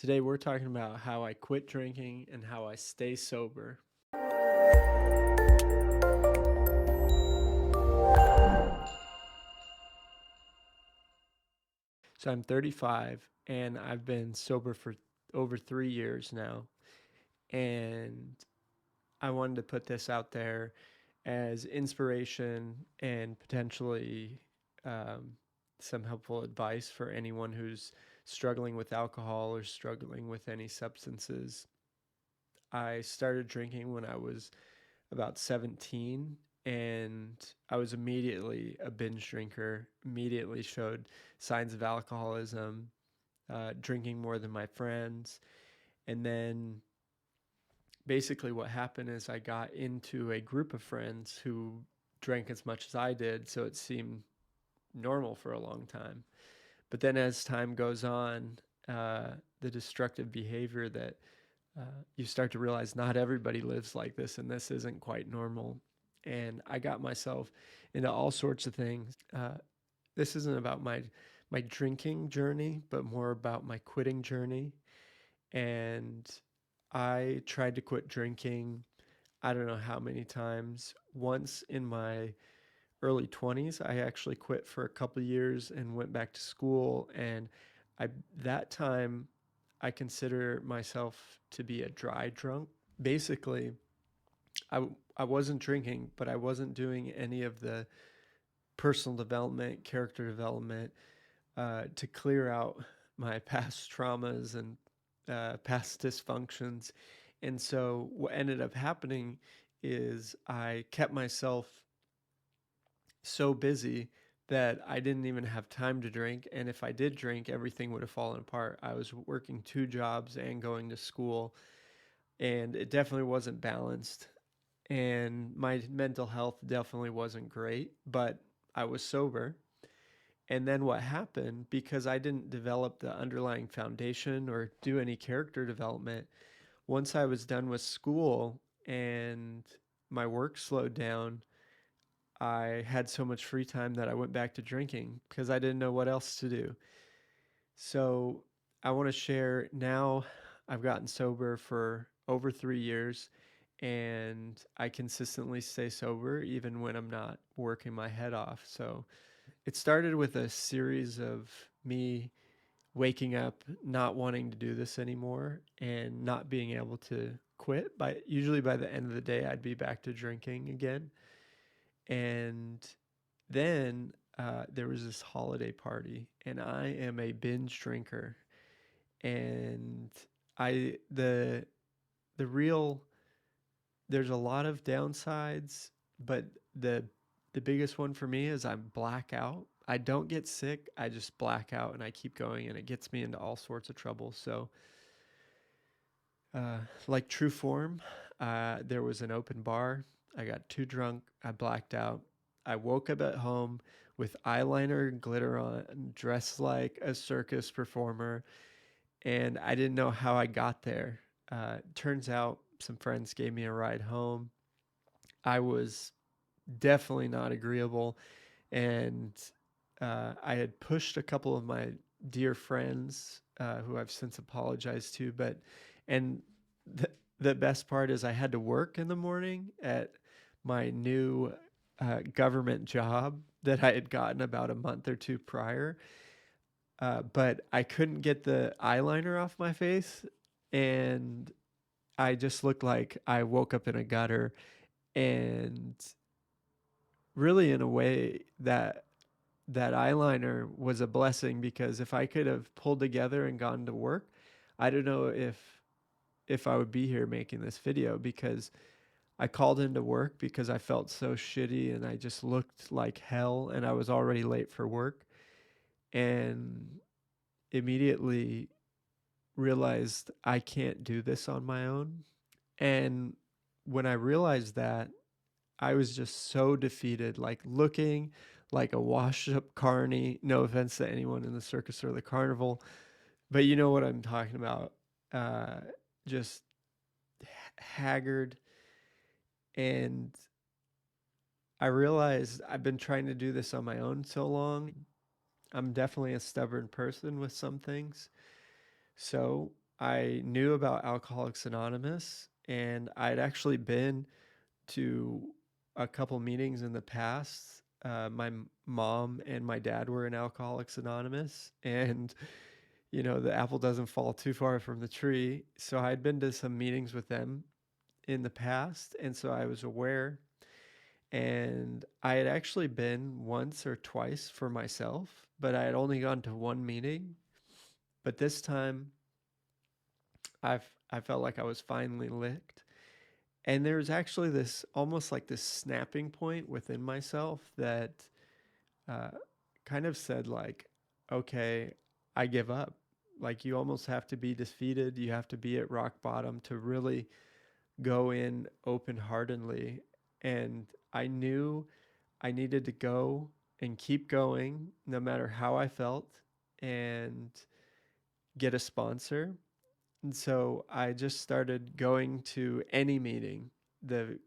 Today, we're talking about how I quit drinking and how I stay sober. So, I'm 35 and I've been sober for over 3 years now. And I wanted to put this out there as inspiration and potentially um, some helpful advice for anyone who's struggling with alcohol or struggling with any substances. I started drinking when I was about 17, and I was immediately a binge drinker, immediately showed signs of alcoholism, drinking more than my friends. And then basically what happened is I got into a group of friends who drank as much as I did, so it seemed normal for a long time. But then as time goes on, the destructive behavior that you start to realize not everybody lives like this, and this isn't quite normal. And I got myself into all sorts of things. This isn't about my drinking journey, but more about my quitting journey. And I tried to quit drinking. I don't know how many times. Once in my early 20s, I actually quit for a couple of years and went back to school. And I that time I consider myself to be a dry drunk. Basically, I wasn't drinking, but I wasn't doing any of the personal development, character development to clear out my past traumas and past dysfunctions. And so what ended up happening is I kept myself so busy that I didn't even have time to drink. And if I did drink, everything would have fallen apart. I was working two jobs and going to school, and it definitely wasn't balanced. And my mental health definitely wasn't great, but I was sober. And then what happened, because I didn't develop the underlying foundation or do any character development, once I was done with school and my work slowed down, I had so much free time that I went back to drinking because I didn't know what else to do. So I want to share now. I've gotten sober for over 3 years, and I consistently stay sober even when I'm not working my head off. So it started with a series of me waking up not wanting to do this anymore and not being able to quit. Usually by the end of the day, I'd be back to drinking again. And then there was this holiday party, and I am a binge drinker. And I the real there's a lot of downsides, but the the biggest one for me is I black out. I don't get sick, I just black out and I keep going, and it gets me into all sorts of trouble. So, like true form, there was an open bar. I got too drunk. I blacked out. I woke up at home with eyeliner and glitter on, dressed like a circus performer, and I didn't know how I got there. Turns out some friends gave me a ride home. I was definitely not agreeable, and I had pushed a couple of my dear friends who I've since apologized to, and the, the best part is I had to work in the morning at my new government job that I had gotten about a month or two prior. But I couldn't get the eyeliner off my face, and I just looked like I woke up in a gutter. And really, in a way, that eyeliner was a blessing, because if I could have pulled together and gone to work, I don't know if I would be here making this video, because I called into work because I felt so shitty and I just looked like hell, and I was already late for work, and immediately realized I can't do this on my own. And when I realized that, I was just so defeated, like looking like a washed up carny. No offense to anyone in the circus or the carnival, but you know what I'm talking about. Uh, just haggard. And I realized I've been trying to do this on my own so long. I'm definitely a stubborn person with some things. So I knew about Alcoholics Anonymous, and I'd actually been to a couple meetings in the past. My mom and my dad were in Alcoholics Anonymous, and the apple doesn't fall too far from the tree. So I'd been to some meetings with them in the past, and so I was aware. And I had actually been once or twice for myself, but I had only gone to one meeting. But this time, I felt like I was finally licked. And there's actually this almost like this snapping point within myself that uh, kind of said, like, okay, I give up. Like, you almost have to be defeated. You have to be at rock bottom to really go in open heartedly. And I knew I needed to go and keep going no matter how I felt and get a sponsor. And so I just started going to any meeting. The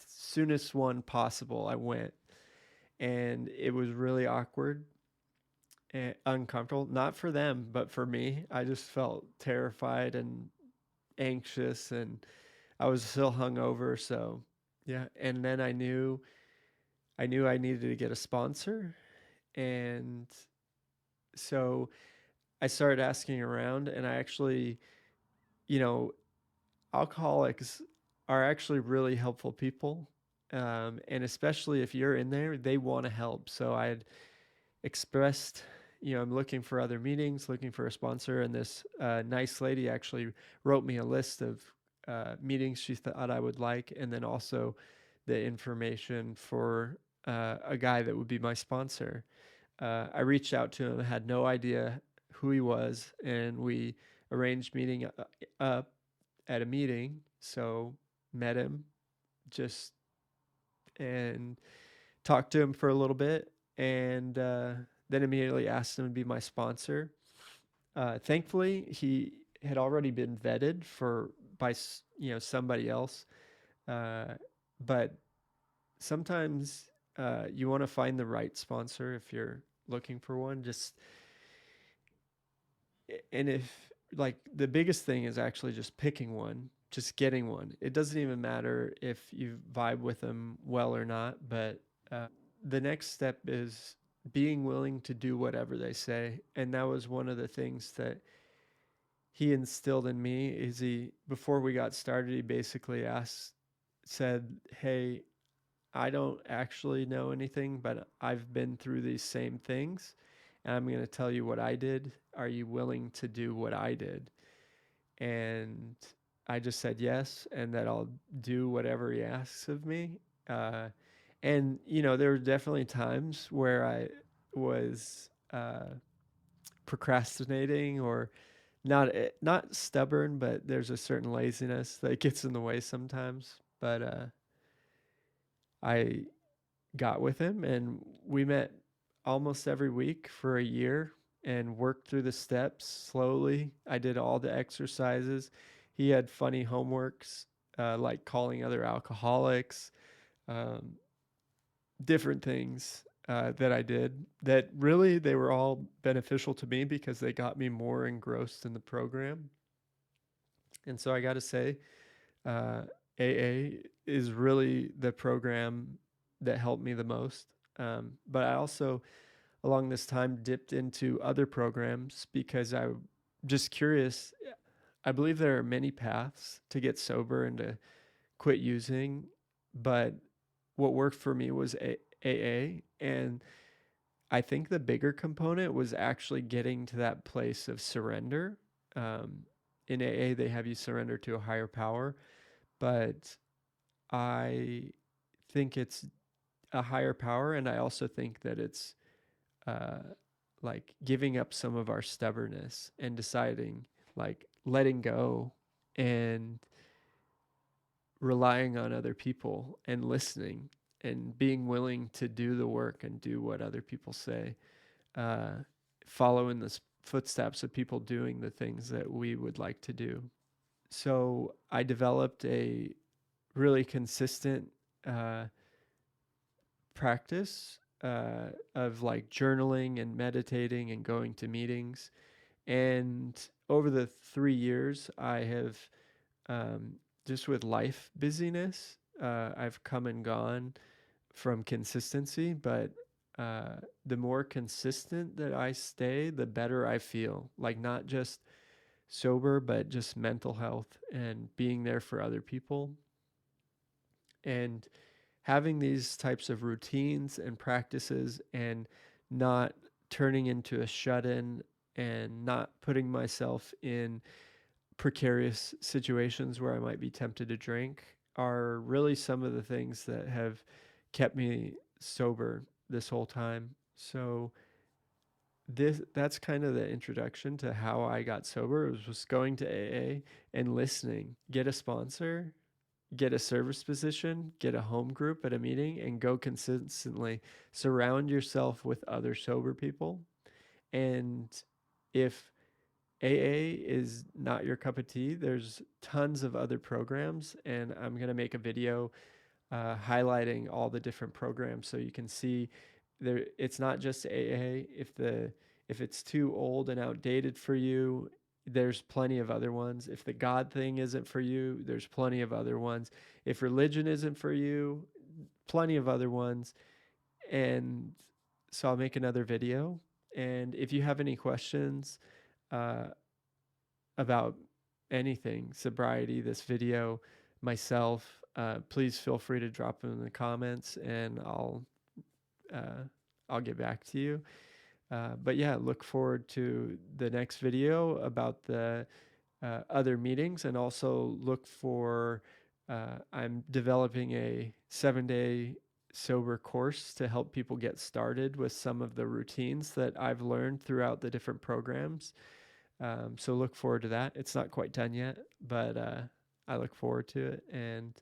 soonest one possible, I went. And it was really awkward and uncomfortable. Not for them, but for me. I just felt terrified and anxious, and I was still hungover. So, yeah. And then I knew I needed to get a sponsor. And so I started asking around, and I actually, you know, alcoholics are actually really helpful people. And especially if you're in there, they want to help. So I had expressed, I'm looking for other meetings, looking for a sponsor. And this nice lady actually wrote me a list of meetings she thought I would like, and then also the information for a guy that would be my sponsor. I reached out to him, had no idea who he was, and we arranged meeting up at a meeting. So met him just and talked to him for a little bit, and then immediately asked him to be my sponsor. Thankfully, he had already been vetted for by somebody else, uh, but sometimes you want to find the right sponsor if you're looking for one. Just and if like the biggest thing is actually just picking one, just getting one. It doesn't even matter if you vibe with them well or not, but the next step is being willing to do whatever they say. And that was one of the things that he instilled in me. Is he before we got started, he basically said, "Hey, I don't actually know anything, but I've been through these same things, and I'm going to tell you what I did. Are you willing to do what I did?" And I just said yes, and that I'll do whatever he asks of me. Uh, and there were definitely times where I was procrastinating or not stubborn, but there's a certain laziness that gets in the way sometimes. But I got with him, and we met almost every week for a year and worked through the steps slowly. I did all the exercises. He had funny homeworks, like calling other alcoholics, um, different things that I did that really they were all beneficial to me because they got me more engrossed in the program. And so I got to say, uh, AA is really the program that helped me the most. But I also, along this time, dipped into other programs because I'm just curious. I believe there are many paths to get sober and to quit using, but what worked for me was AA. And I think the bigger component was actually getting to that place of surrender. Um, in AA, they have you surrender to a higher power, but I think it's a higher power, and I also think that it's uh, like giving up some of our stubbornness and deciding, like letting go and relying on other people and listening and being willing to do the work and do what other people say, uh, follow in the footsteps of people doing the things that we would like to do. So I developed a really consistent uh, practice of like journaling and meditating and going to meetings. And over the 3 years, I have, um, just with life busyness, I've come and gone from consistency, but the more consistent that I stay, the better I feel. Like, not just sober, but just mental health and being there for other people. And having these types of routines and practices and not turning into a shut in and not putting myself in precarious situations where I might be tempted to drink are really some of the things that have kept me sober this whole time. So that's kind of the introduction to how I got sober. It was going to AA and listening. Get a sponsor, get a service position, get a home group at a meeting, and go consistently. Surround yourself with other sober people. And if AA is not your cup of tea, there's tons of other programs, and I'm going to make a video highlighting all the different programs so you can see there. It's not just AA. If it's too old and outdated for you, there's plenty of other ones. If the God thing isn't for you, there's plenty of other ones. If religion isn't for you, plenty of other ones. And so I'll make another video. And if you have any questions uh, about anything, sobriety, this video, myself, please feel free to drop them in the comments, and uh, I'll get back to you. But yeah, look forward to the next video about the other meetings, and also look for. I'm developing a 7-day sober course to help people get started with some of the routines that I've learned throughout the different programs. So look forward to that. It's not quite done yet, but I look forward to it. And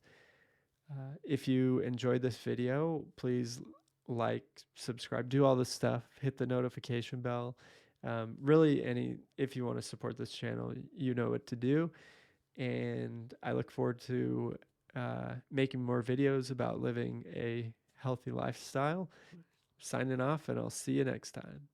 if you enjoyed this video, please like, subscribe, do all this stuff, hit the notification bell. Really, if you want to support this channel, you know what to do. And I look forward to making more videos about living a healthy lifestyle. Signing off, and I'll see you next time.